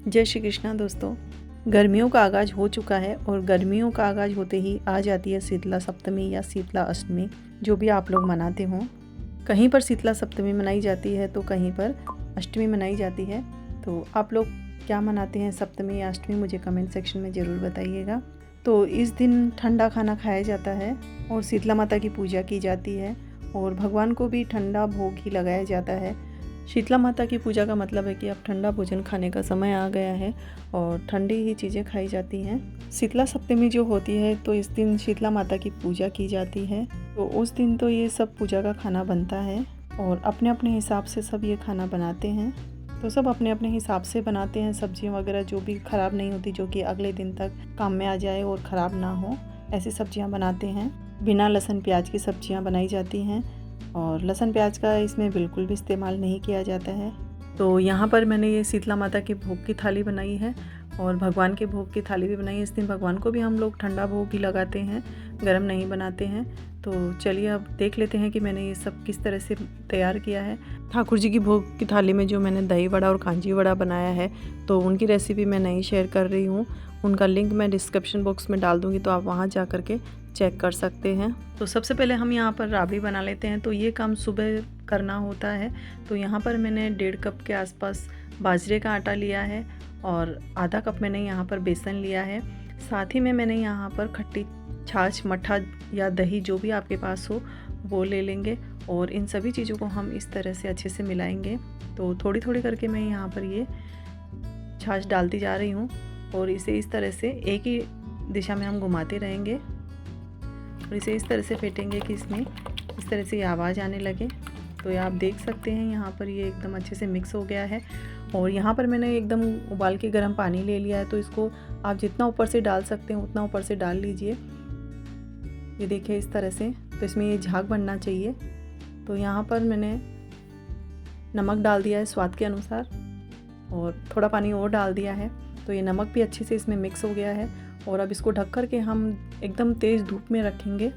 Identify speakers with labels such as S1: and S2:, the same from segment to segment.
S1: जय श्री कृष्णा दोस्तों। गर्मियों का आगाज़ हो चुका है और गर्मियों का आगाज़ होते ही आ जाती है शीतला सप्तमी या शीतला अष्टमी, जो भी आप लोग मनाते हों। कहीं पर शीतला सप्तमी मनाई जाती है तो कहीं पर अष्टमी मनाई जाती है। तो आप लोग क्या मनाते हैं, सप्तमी या अष्टमी, मुझे कमेंट सेक्शन में ज़रूर बताइएगा। तो इस दिन ठंडा खाना खाया जाता है और शीतला माता की पूजा की जाती है और भगवान को भी ठंडा भोग ही लगाया जाता है। शीतला माता की पूजा का मतलब है कि अब ठंडा भोजन खाने का समय आ गया है और ठंडी ही चीज़ें खाई जाती हैं। शीतला सप्तमी जो होती है तो इस दिन शीतला माता की पूजा की जाती है। तो उस दिन तो ये सब पूजा का खाना बनता है और अपने अपने हिसाब से सब ये खाना बनाते हैं। तो सब अपने अपने हिसाब से बनाते हैं। सब्जियां वगैरह जो भी ख़राब नहीं होती, जो कि अगले दिन तक काम में आ जाए और ख़राब ना हो, ऐसी सब्जियां बनाते हैं। बिना लहसुन प्याज की सब्जियां बनाई जाती हैं और लहसुन प्याज का इसमें बिल्कुल भी इस्तेमाल नहीं किया जाता है। तो यहाँ पर मैंने ये शीतला माता की भोग की थाली बनाई है और भगवान के भोग की थाली भी बनाई है। इस दिन भगवान को भी हम लोग ठंडा भोग ही लगाते हैं, गरम नहीं बनाते हैं। तो चलिए अब देख लेते हैं कि मैंने ये सब किस तरह से तैयार किया है। ठाकुर जी की भोग की थाली में जो मैंने दही वड़ा और कांजी वड़ा बनाया है, तो उनकी रेसिपी मैं नहीं शेयर कर रही हूँ। उनका लिंक मैं डिस्क्रिप्शन बॉक्स में डाल दूँगी, तो आप वहाँ जा कर के चेक कर सकते हैं। तो सबसे पहले हम यहाँ पर राबड़ी बना लेते हैं। तो ये काम सुबह करना होता है। तो यहाँ पर मैंने 1.5 कप के आसपास बाजरे का आटा लिया है और आधा कप मैंने यहाँ पर बेसन लिया है। साथ ही में मैंने यहाँ पर खट्टी छाछ, मट्ठा या दही जो भी आपके पास हो वो ले लेंगे और इन सभी चीज़ों को हम इस तरह से अच्छे से मिलाएंगे। तो थोड़ी थोड़ी करके मैं यहाँ पर ये छाछ डालती जा रही हूँ और इसे इस तरह से एक ही दिशा में हम घुमाते रहेंगे और इसे इस तरह से फेंटेंगे कि इसमें इस तरह से आवाज़ आने लगे। तो ये आप देख सकते हैं यहाँ पर ये एकदम अच्छे से मिक्स हो गया है और यहाँ पर मैंने एकदम उबाल के गर्म पानी ले लिया है। तो इसको आप जितना ऊपर से डाल सकते हैं उतना ऊपर से डाल लीजिए। ये देखिए इस तरह से। तो इसमें ये झाग बनना चाहिए। तो यहाँ पर मैंने नमक डाल दिया है स्वाद के अनुसार और थोड़ा पानी और डाल दिया है। तो ये नमक भी अच्छे से इसमें मिक्स हो गया है और अब इसको ढक कर के हम एकदम तेज़ धूप में रखेंगे।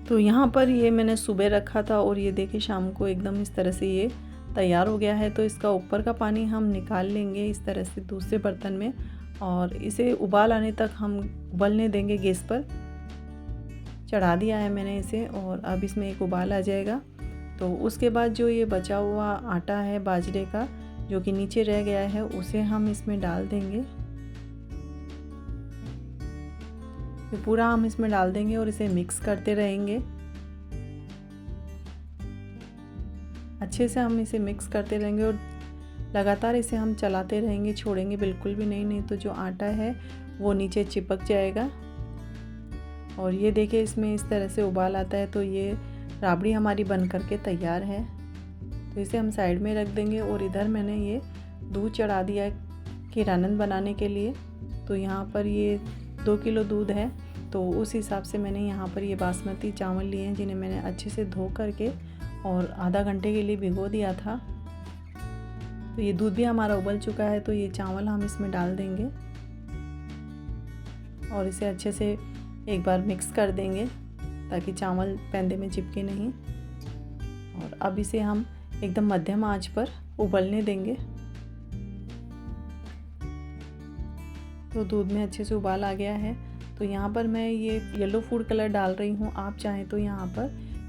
S1: तो यहाँ पर ये मैंने सुबह रखा था और ये देखिए शाम को एकदम इस तरह से ये तैयार हो गया है। तो इसका ऊपर का पानी हम निकाल लेंगे इस तरह से दूसरे बर्तन में और इसे उबाल आने तक हम उबलने देंगे। गैस पर चढ़ा दिया है मैंने इसे और अब इसमें एक उबाल आ जाएगा। तो उसके बाद जो ये बचा हुआ आटा है बाजरे का, जो कि नीचे रह गया है, उसे हम इसमें डाल देंगे। तो पूरा हम इसमें डाल देंगे और इसे मिक्स करते रहेंगे। अच्छे से हम इसे मिक्स करते रहेंगे और लगातार इसे हम चलाते रहेंगे, छोड़ेंगे बिल्कुल भी नहीं, नहीं तो जो आटा है वो नीचे चिपक जाएगा। और ये देखिए इसमें इस तरह से उबाल आता है। तो ये राबड़ी हमारी बन करके तैयार है। तो इसे हम साइड में रख देंगे और इधर मैंने ये दूध चढ़ा दिया है खीरानंद बनाने के लिए। तो यहाँ पर ये 2 किलो दूध है। तो उस हिसाब से मैंने यहाँ पर ये बासमती चावल लिए हैं, जिन्हें मैंने अच्छे से धो करके और आधा घंटे के लिए भिगो दिया था। तो ये दूध भी हमारा उबल चुका है। तो ये चावल हम इसमें डाल देंगे और इसे अच्छे से एक बार मिक्स कर देंगे ताकि चावल पैंदे में चिपके नहीं। और अब इसे हम एकदम मध्यम आंच पर उबलने देंगे। तो दूध में अच्छे से उबाल आ गया है। तो यहाँ पर मैं ये येलो फूड कलर डाल रही हूँ। आप चाहें तो यहाँ पर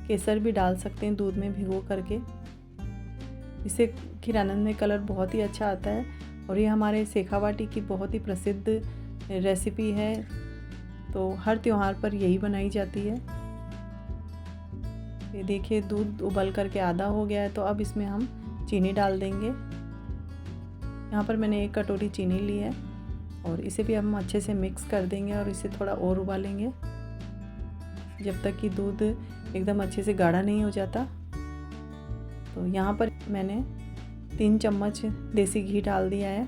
S1: केसर भी डाल सकते हैं दूध में भिगो करके। इससे खीरानंद में कलर बहुत ही अच्छा आता है और ये हमारे शेखावाटी की बहुत ही प्रसिद्ध रेसिपी है। तो हर त्यौहार पर यही बनाई जाती है। ये देखिए दूध उबल करके आधा हो गया है। तो अब इसमें हम चीनी डाल देंगे। यहाँ पर मैंने 1 कटोरी चीनी ली है और इसे भी हम अच्छे से मिक्स कर देंगे और इसे थोड़ा और उबालेंगे जब तक कि दूध एकदम अच्छे से गाढ़ा नहीं हो जाता। तो यहाँ पर मैंने 3 चम्मच देसी घी डाल दिया है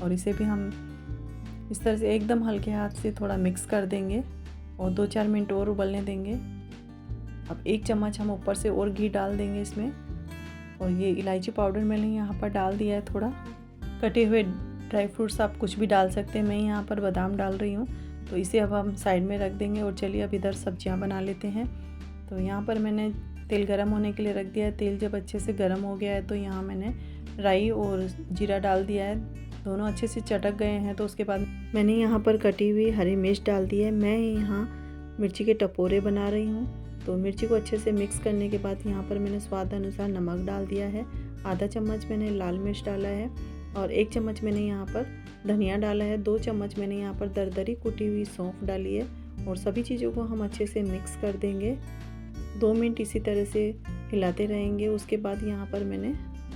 S1: और इसे भी हम इस तरह से एकदम हल्के हाथ से थोड़ा मिक्स कर देंगे और 2-4 मिनट और उबलने देंगे। अब 1 चम्मच हम ऊपर से और घी डाल देंगे इसमें और ये इलायची पाउडर मैंने यहाँ पर डाल दिया है। थोड़ा कटे हुए ड्राई फ्रूट्स आप कुछ भी डाल सकते हैं। मैं यहाँ पर बादाम डाल रही हूँ। तो इसे अब हम साइड में रख देंगे और चलिए अब इधर सब्जियाँ बना लेते हैं। तो यहाँ पर मैंने तेल गरम होने के लिए रख दिया है। तेल जब अच्छे से गरम हो गया है तो यहाँ मैंने राई और जीरा डाल दिया है। दोनों अच्छे से चटक गए हैं तो उसके बाद मैंने यहाँ पर कटी हुई हरी मिर्च डाल दी है। मैं यहाँ मिर्ची के टपोरे बना रही हूँ। तो मिर्ची को अच्छे से मिक्स करने के बाद यहाँ पर मैंने स्वाद अनुसार नमक डाल दिया है। आधा चम्मच मैंने लाल मिर्च डाला है और 1 चम्मच मैंने यहाँ पर धनिया डाला है। 2 चम्मच मैंने यहाँ पर दरदरी कुटी हुई सौंफ डाली है और सभी चीज़ों को हम अच्छे से मिक्स कर देंगे। 2 मिनट इसी तरह से हिलाते रहेंगे। उसके बाद यहाँ पर मैंने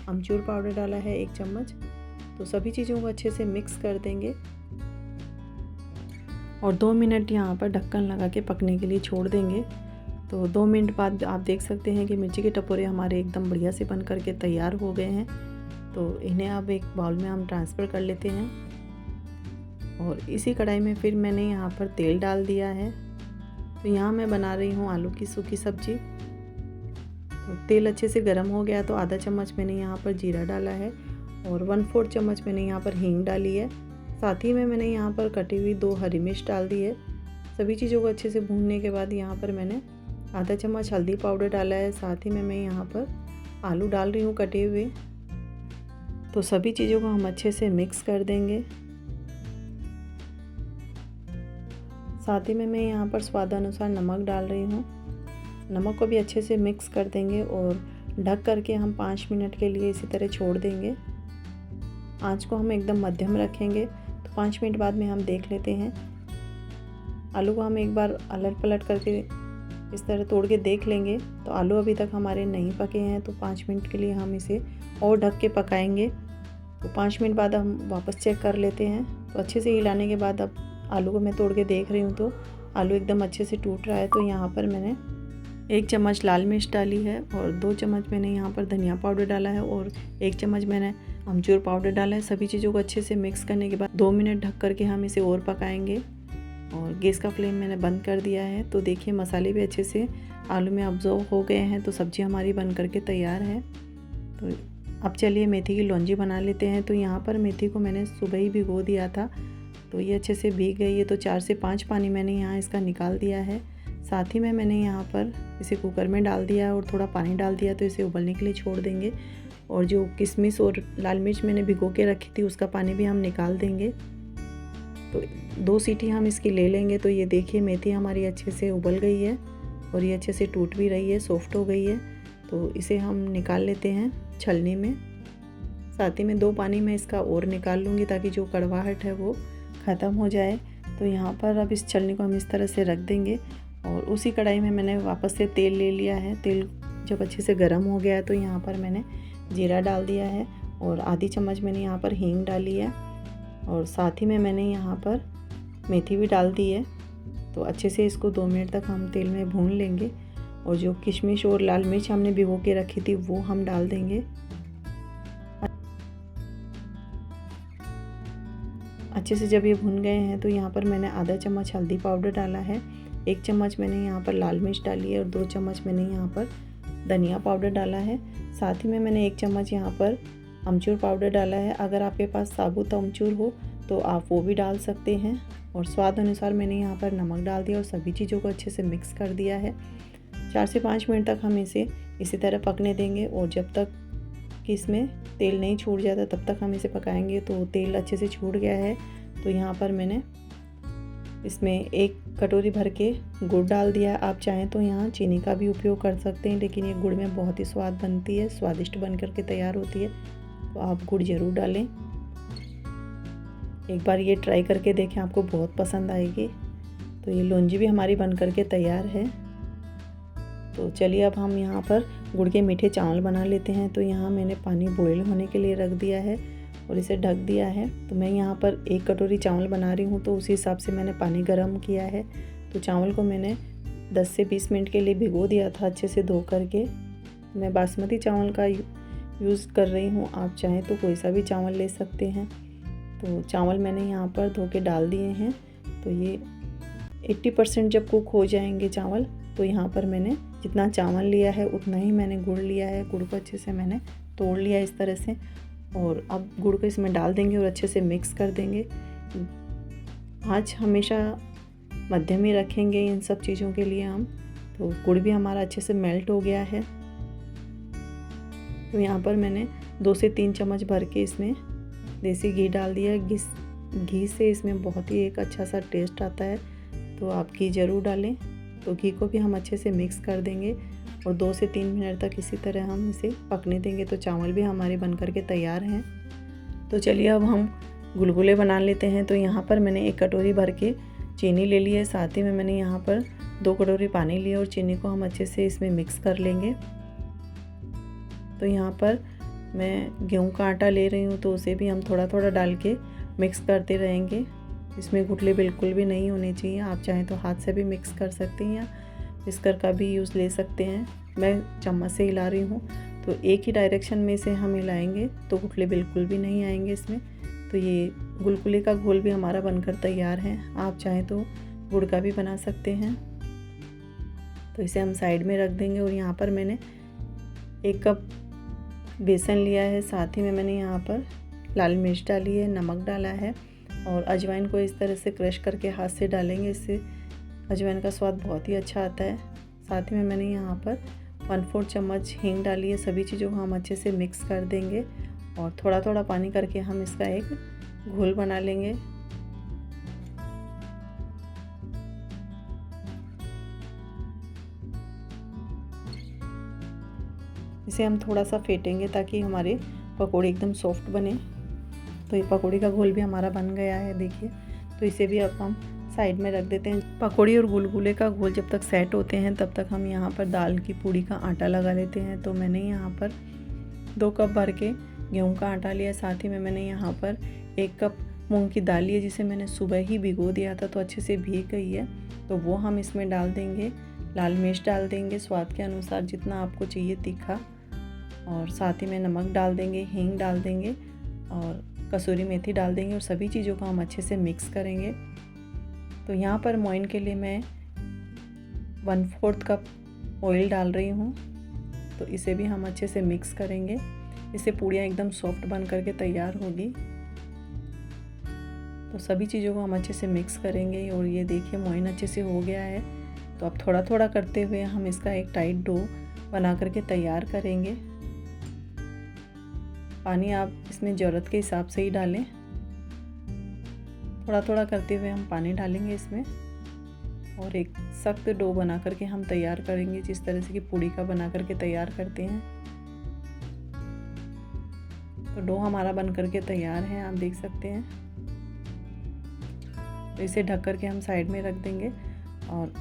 S1: अमचूर पाउडर डाला है 1 चम्मच। तो सभी चीज़ों को अच्छे से मिक्स कर देंगे और 2 मिनट यहाँ पर ढक्कन लगा के पकने के लिए छोड़ देंगे। तो 2 मिनट बाद आप देख सकते हैं कि मिर्ची के टपोरे हमारे एकदम बढ़िया से बन करके तैयार हो गए हैं। तो इन्हें अब एक बाउल में हम ट्रांसफ़र कर लेते हैं और इसी कढ़ाई में फिर मैंने यहाँ पर तेल डाल दिया है। तो यहाँ मैं बना रही हूँ आलू की सूखी सब्जी। तो तेल अच्छे से गर्म हो गया तो आधा चम्मच मैंने यहाँ पर जीरा डाला है और 1/4 चम्मच मैंने यहाँ पर हींग डाली है। साथ ही में मैंने यहाँ पर कटी हुई 2 हरी मिर्च डाल दी है। सभी चीज़ों को अच्छे से भूनने के बाद यहाँ पर मैंने आधा चम्मच हल्दी पाउडर डाला है। साथ ही में मैं यहाँ पर आलू डाल रही हूँ कटे हुए। तो सभी चीज़ों को हम अच्छे से मिक्स कर देंगे। साथ ही में मैं यहाँ पर स्वादानुसार नमक डाल रही हूँ। नमक को भी अच्छे से मिक्स कर देंगे और ढक करके हम 5 मिनट के लिए इसी तरह छोड़ देंगे। आँच को हम एकदम मध्यम रखेंगे। तो 5 मिनट बाद में हम देख लेते हैं। आलू को हम एक बार अलट पलट करके इस तरह तोड़ के देख लेंगे। तो आलू अभी तक हमारे नहीं पके हैं तो 5 मिनट के लिए हम इसे और ढक के पकाएंगे। तो 5 मिनट बाद हम वापस चेक कर लेते हैं। तो अच्छे से हिलाने के बाद अब आलू को मैं तोड़ के देख रही हूँ तो आलू एकदम अच्छे से टूट रहा है। तो यहाँ पर मैंने 1 चम्मच लाल मिर्च डाली है और 2 चम्मच मैंने यहाँ पर धनिया पाउडर डाला है और 1 चम्मच मैंने अमचूर पाउडर डाला है। सभी चीज़ों को अच्छे से मिक्स करने के बाद 2 मिनट ढक करके हम इसे और पकाएंगे और गैस का फ्लेम मैंने बंद कर दिया है। तो देखिए मसाले भी अच्छे से आलू में अब्जॉर्व हो गए हैं। तो सब्ज़ी हमारी बन करके तैयार है। तो अब चलिए मेथी की लौंजी बना लेते हैं। तो यहाँ पर मेथी को मैंने सुबह ही भिगो दिया था तो ये अच्छे से भीग गई है। तो 4 से 5 पानी मैंने यहाँ इसका निकाल दिया है। साथ ही में मैंने यहाँ पर इसे कुकर में डाल दिया है और थोड़ा पानी डाल दिया। तो इसे उबलने के लिए छोड़ देंगे और जो किशमिश और लाल मिर्च मैंने भिगो के रखी थी उसका पानी भी हम निकाल देंगे। तो 2 सीटी हम इसकी ले लेंगे। तो ये देखिए मेथी हमारी अच्छे से उबल गई है और ये अच्छे से टूट भी रही है, सॉफ्ट हो गई है। तो इसे हम निकाल लेते हैं छलनी में। साथ ही में 2 पानी में इसका और निकाल लूँगी ताकि जो कड़वाहट है वो ख़त्म हो जाए। तो यहाँ पर अब इस छलनी को हम इस तरह से रख देंगे और उसी कढ़ाई में मैंने वापस से तेल ले लिया है। तेल जब अच्छे से गर्म हो गया तो यहाँ पर मैंने जीरा डाल दिया है और आधी चम्मच मैंने यहाँ पर हींग डाली है और साथ ही में मैंने यहाँ पर मेथी भी डाल दी है। तो अच्छे से इसको 2 मिनट तक हम तेल में भून लेंगे और जो किशमिश और लाल मिर्च हमने भिगो के रखी थी वो हम डाल देंगे। अच्छे से जब ये भुन गए हैं तो यहाँ पर मैंने आधा चम्मच हल्दी पाउडर डाला है, 1 चम्मच मैंने यहाँ पर लाल मिर्च डाली है और 2 चम्मच मैंने यहाँ पर धनिया पाउडर डाला है। साथ ही में मैंने 1 चम्मच यहाँ पर अमचूर पाउडर डाला है। अगर आपके पास साबुत अमचूर हो तो आप वो भी डाल सकते हैं और स्वाद अनुसार मैंने यहाँ पर नमक डाल दिया और सभी चीज़ों को अच्छे से मिक्स कर दिया है। 4 से 5 मिनट तक हम इसे इसी तरह पकने देंगे और जब तक कि इसमें तेल नहीं छूट जाता तब तक हम इसे पकाएंगे। तो तेल अच्छे से छूट गया है। तो यहाँ पर मैंने इसमें 1 कटोरी भर के गुड़ डाल दिया। आप चाहें तो यहाँ चीनी का भी उपयोग कर सकते हैं, लेकिन ये गुड़ में बहुत ही स्वाद बनती है, स्वादिष्ट बन करके तैयार होती है। तो आप गुड़ ज़रूर डालें। एक बार ये ट्राई करके देखें, आपको बहुत पसंद आएगी। तो ये लौंजी भी हमारी बन करके तैयार है। तो चलिए अब हम यहाँ पर गुड़ के मीठे चावल बना लेते हैं। तो यहाँ मैंने पानी बॉईल होने के लिए रख दिया है और इसे ढक दिया है। तो मैं यहाँ पर 1 कटोरी चावल बना रही हूँ तो उसी हिसाब से मैंने पानी गर्म किया है। तो चावल को मैंने 10 से 20 मिनट के लिए भिगो दिया था अच्छे से धो करके। मैं बासमती चावल का यूज़ कर रही हूँ, आप चाहें तो कोई सा भी चावल ले सकते हैं। तो चावल मैंने यहाँ पर धो के डाल दिए हैं। तो ये 80% जब कुक हो जाएंगे चावल, तो यहाँ पर मैंने जितना चावल लिया है उतना ही मैंने गुड़ लिया है। गुड़ को अच्छे से मैंने तोड़ लिया इस तरह से और अब गुड़ को इसमें डाल देंगे और अच्छे से मिक्स कर देंगे। आँच हमेशा मध्यम ही रखेंगे इन सब चीज़ों के लिए हम। तो गुड़ भी हमारा अच्छे से मेल्ट हो गया है। तो यहाँ पर मैंने 2 से 3 चम्मच भर के इसमें देसी घी डाल दिया है। घी से इसमें बहुत ही एक अच्छा सा टेस्ट आता है, तो आप घी ज़रूर डालें। तो घी को भी हम अच्छे से मिक्स कर देंगे और 2 से 3 मिनट तक इसी तरह हम इसे पकने देंगे। तो चावल भी हमारे बनकर के तैयार हैं। तो चलिए अब हम गुलगुले बना लेते हैं। तो यहाँ पर मैंने 1 कटोरी भर के चीनी ले ली है, साथ ही में मैंने यहाँ पर 2 कटोरी पानी लिया और चीनी को हम अच्छे से इसमें मिक्स कर लेंगे। तो यहाँ पर मैं गेहूं का आटा ले रही हूँ, तो उसे भी हम थोड़ा थोड़ा डाल के मिक्स करते रहेंगे। इसमें गुठली बिल्कुल भी नहीं होने चाहिए। आप चाहें तो हाथ से भी मिक्स कर सकते हैं या विस्कर का भी यूज़ ले सकते हैं। मैं चम्मच से हिला रही हूँ, तो एक ही डायरेक्शन में से हम हिलाएंगे तो गुठली बिल्कुल भी नहीं आएंगे इसमें। तो ये गुलगुले का घोल भी हमारा बनकर तैयार है। आप चाहें तो गुड़ का भी बना सकते हैं। तो इसे हम साइड में रख देंगे। और यहाँ पर मैंने 1 कप बेसन लिया है, साथ ही में मैंने यहाँ पर लाल मिर्च डाली है, नमक डाला है और अजवाइन को इस तरह से क्रश करके हाथ से डालेंगे। इससे अजवाइन का स्वाद बहुत ही अच्छा आता है। साथ ही में मैंने यहाँ पर 1/4 चम्मच हींग डाली है। सभी चीज़ों को हम अच्छे से मिक्स कर देंगे और थोड़ा थोड़ा पानी करके हम इसका एक घोल बना लेंगे। इसे हम थोड़ा सा फेंटेंगे ताकि हमारे पकोड़े एकदम सॉफ्ट बने। तो ये पकोड़े का घोल भी हमारा बन गया है, देखिए। तो इसे भी अब हम साइड में रख देते हैं। पकोड़ी और गुलगुले का घोल जब तक सेट होते हैं तब तक हम यहाँ पर दाल की पूड़ी का आटा लगा लेते हैं। तो मैंने यहाँ पर 2 कप भर के गेहूं का आटा लिया, साथ ही में मैंने यहाँ पर 1 कप मूंग की दाल ली है, जिसे मैंने सुबह ही भिगो दिया था, तो अच्छे से भीग गई है। तो वो हम इसमें डाल देंगे। लाल मिर्च डाल देंगे स्वाद के अनुसार, जितना आपको चाहिए तीखा, और साथ ही में नमक डाल देंगे, हींग डाल देंगे और कसूरी मेथी डाल देंगे और सभी चीज़ों को हम अच्छे से मिक्स करेंगे। तो यहाँ पर मोइन के लिए मैं 1/4 कप ऑयल डाल रही हूँ। तो इसे भी हम अच्छे से मिक्स करेंगे। इससे पूड़ियाँ एकदम सॉफ्ट बन करके तैयार होगी। तो सभी चीज़ों को हम अच्छे से मिक्स करेंगे। और ये देखिए मोइन अच्छे से हो गया है। तो अब थोड़ा थोड़ा करते हुए हम इसका एक टाइट डो बना करके तैयार करेंगे। पानी आप इसमें ज़रूरत के हिसाब से ही डालें। थोड़ा थोड़ा करते हुए हम पानी डालेंगे इसमें और एक सख्त डो बना करके हम तैयार करेंगे, जिस तरह से कि पूड़ी का बना करके तैयार करते हैं। तो डो हमारा बन करके तैयार है, आप देख सकते हैं। तो इसे ढक करके हम साइड में रख देंगे। और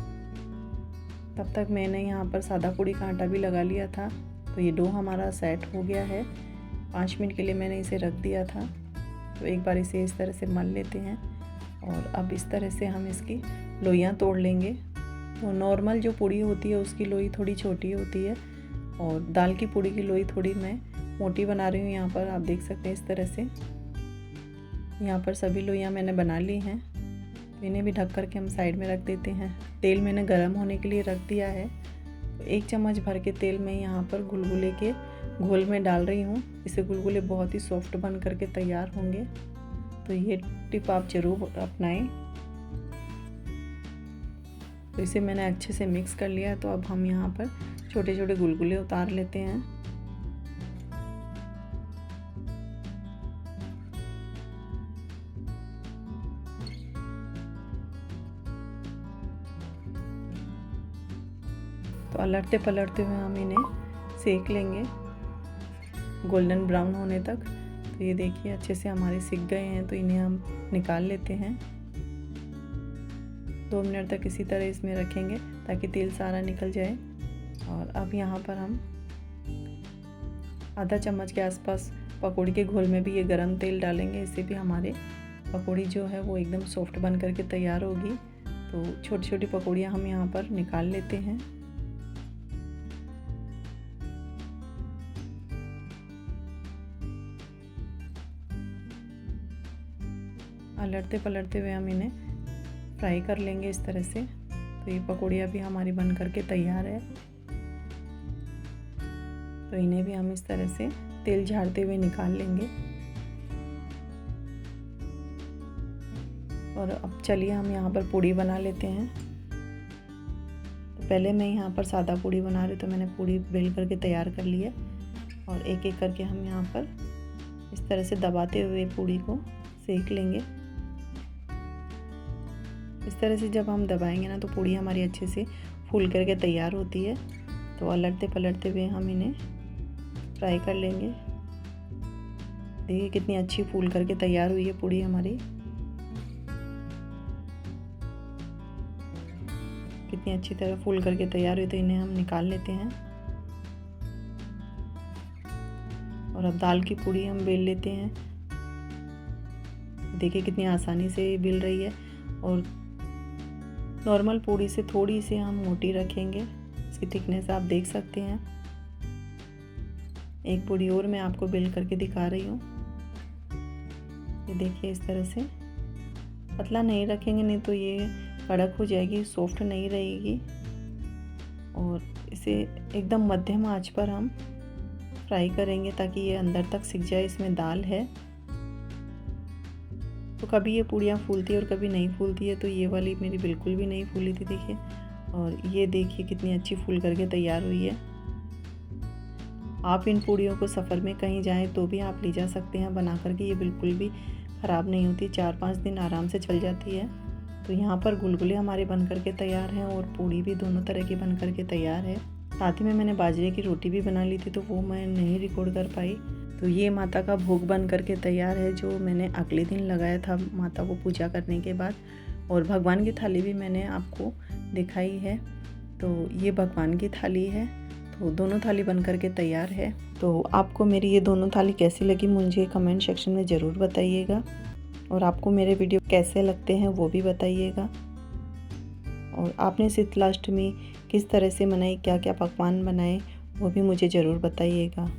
S1: तब तक मैंने यहाँ पर सादा पूड़ी का आटा भी लगा लिया था। तो ये डो हमारा सेट हो गया है। 5 मिनट के लिए मैंने इसे रख दिया था। तो एक बार इसे इस तरह से मल लेते हैं और अब इस तरह से हम इसकी लोइयाँ तोड़ लेंगे। तो नॉर्मल जो पूड़ी होती है उसकी लोई थोड़ी छोटी होती है और दाल की पूड़ी की लोई थोड़ी मैं मोटी बना रही हूँ। यहाँ पर आप देख सकते हैं इस तरह से। यहाँ पर सभी लोइयाँ मैंने बना ली हैं। तो इन्हें भी ढक करके हम साइड में रख देते हैं। तेल मैंने गर्म होने के लिए रख दिया है। तो 1 चम्मच भर के तेल मैं यहाँ पर गुलगुले के घोल में डाल रही हूँ। इससे गुलगुले बहुत ही सॉफ्ट बन करके तैयार होंगे। तो ये टिप आप ज़रूर अपनाएं। तो इसे मैंने अच्छे से मिक्स कर लिया है। तो अब हम यहाँ पर छोटे छोटे गुलगुले उतार लेते हैं। तो अलटते पलटते हुए हम इन्हें सेक लेंगे गोल्डन ब्राउन होने तक। तो ये देखिए अच्छे से हमारे सिक गए हैं। तो इन्हें हम निकाल लेते हैं। 2 मिनट तक इसी तरह इसमें रखेंगे ताकि तेल सारा निकल जाए। और अब यहाँ पर हम आधा चम्मच के आसपास पकौड़ी के घोल में भी ये गरम तेल डालेंगे। इससे भी हमारे पकौड़ी जो है वो एकदम सॉफ्ट बन करके तैयार होगी। तो छोटी छोटी पकौड़ियाँ हम यहाँ पर निकाल लेते हैं। लड़ते पलटते हुए हम इन्हें फ्राई कर लेंगे इस तरह से। तो ये पकौड़ियाँ भी हमारी बन करके तैयार है। तो इन्हें भी हम इस तरह से तेल झाड़ते हुए निकाल लेंगे। और अब चलिए हम यहाँ पर पूड़ी बना लेते हैं। तो पहले मैं यहाँ पर सादा पूड़ी बना रही, तो मैंने पूड़ी बेल करके तैयार कर ली है। और एक एक करके हम यहाँ पर इस तरह से दबाते हुए पूड़ी को सेक लेंगे। इस तरह से जब हम दबाएंगे ना तो पूड़ी हमारी अच्छे से फूल करके तैयार होती है। तो अलटते पलटते हुए हम इन्हें फ्राई कर लेंगे। देखिए कितनी अच्छी फूल करके तैयार हुई है पूड़ी हमारी, कितनी अच्छी तरह फूल करके तैयार हुई। तो इन्हें हम निकाल लेते हैं और अब दाल की पूड़ी हम बेल लेते हैं। देखिए कितनी आसानी से बेल रही है और नॉर्मल पूड़ी से थोड़ी सी हम मोटी रखेंगे। इसकी थिकनेस आप देख सकते हैं। एक पूड़ी और मैं आपको बेल करके दिखा रही हूँ। ये देखिए इस तरह से पतला नहीं रखेंगे, नहीं तो ये कड़क हो जाएगी, सॉफ्ट नहीं रहेगी। और इसे एकदम मध्यम आंच पर हम फ्राई करेंगे ताकि ये अंदर तक सिक जाए। इसमें दाल है तो कभी ये पूड़ियाँ फूलती है और कभी नहीं फूलती है। तो ये वाली मेरी बिल्कुल भी नहीं फूली थी देखिए। और ये देखिए कितनी अच्छी फूल करके तैयार हुई है। आप इन पूड़ियों को सफ़र में कहीं जाएं तो भी आप ले जा सकते हैं बना करके। ये बिल्कुल भी ख़राब नहीं होती, 4-5 दिन आराम से चल जाती है। तो यहाँ पर गुलगुले हमारे बन करके तैयार हैं और पूड़ी भी दोनों तरह की बन करके तैयार है। साथ ही में मैंने बाजरे की रोटी भी बना ली थी, तो वो मैं नहीं रिकॉर्ड कर पाई। तो ये माता का भोग बन करके तैयार है, जो मैंने अगले दिन लगाया था माता को पूजा करने के बाद। और भगवान की थाली भी मैंने आपको दिखाई है। तो ये भगवान की थाली है। तो दोनों थाली बन करके तैयार है। तो आपको मेरी ये दोनों थाली कैसी लगी मुझे कमेंट सेक्शन में ज़रूर बताइएगा। और आपको मेरे वीडियो कैसे लगते हैं वो भी बताइएगा। और आपने शीतलाष्टमी किस तरह से मनाई, क्या क्या पकवान बनाए वो भी मुझे ज़रूर बताइएगा।